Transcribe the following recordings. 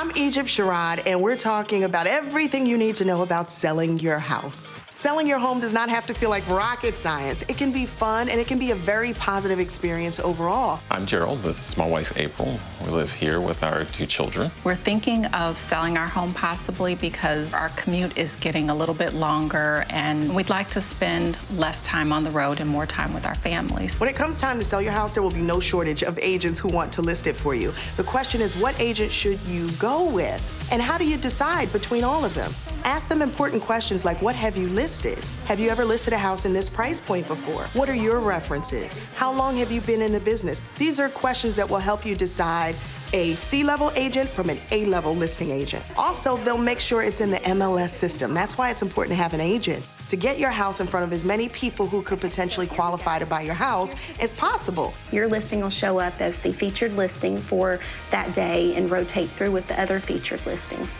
I'm Egypt Sherrod, and we're talking about everything you need to know about selling your house. Selling your home does not have to feel like rocket science. It can be fun, and it can be a very positive experience overall. I'm Gerald. This is my wife, April. We live here with our 2 children. We're thinking of selling our home possibly because our commute is getting a little bit longer, and we'd like to spend less time on the road and more time with our families. When it comes time to sell your house, there will be no shortage of agents who want to list it for you. The question is, what agent should you go with? And how do you decide between all of them? Ask them important questions like, what have you listed? Have you ever listed a house in this price point before? What are your references? How long have you been in the business? These are questions that will help you decide a C-level agent from an A-level listing agent. Also, they'll make sure it's in the MLS system. That's why it's important to have an agent, to get your house in front of as many people who could potentially qualify to buy your house as possible. Your listing will show up as the featured listing for that day and rotate through with the other featured listings.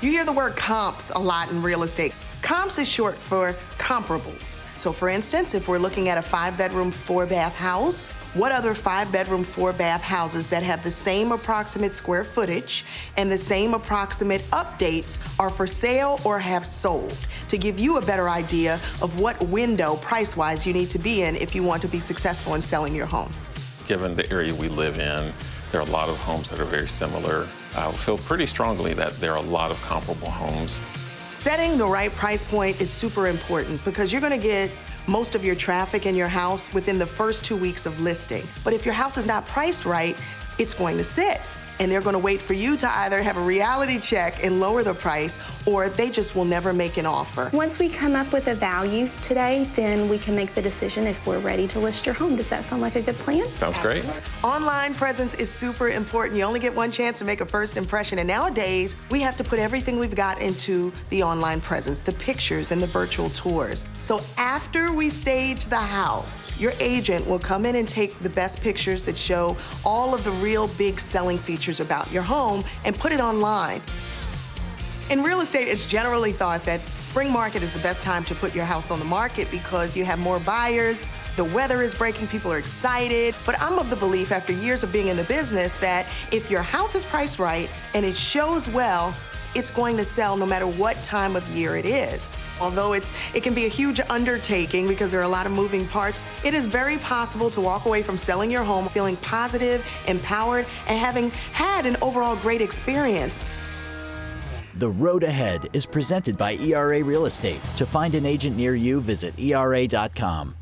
You hear the word comps a lot in real estate. Comps is short for comparables. So for instance, if we're looking at a 5-bedroom, 4-bath house, what other 5-bedroom, 4-bath houses that have the same approximate square footage and the same approximate updates are for sale or have sold, to give you a better idea of what window, price-wise, you need to be in if you want to be successful in selling your home. Given the area we live in, there are a lot of homes that are very similar. I feel pretty strongly that there are a lot of comparable homes. Setting the right price point is super important because you're going to get most of your traffic in your house within the first 2 weeks of listing. But if your house is not priced right, it's going to sit. And they're going to wait for you to either have a reality check and lower the price, or they just will never make an offer. Once we come up with a value today, then we can make the decision if we're ready to list your home. Does that sound like a good plan? Sounds great. Online presence is super important. You only get one chance to make a first impression, and nowadays, we have to put everything we've got into the online presence, the pictures and the virtual tours. So after we stage the house, your agent will come in and take the best pictures that show all of the real big selling features about your home and put it online. In real estate, it's generally thought that spring market is the best time to put your house on the market because you have more buyers, the weather is breaking, people are excited. But I'm of the belief, after years of being in the business, that if your house is priced right and it shows well, it's going to sell no matter what time of year it is. Although it can be a huge undertaking because there are a lot of moving parts, it is very possible to walk away from selling your home feeling positive, empowered, and having had an overall great experience. The Road Ahead is presented by ERA Real Estate. To find an agent near you, visit ERA.com.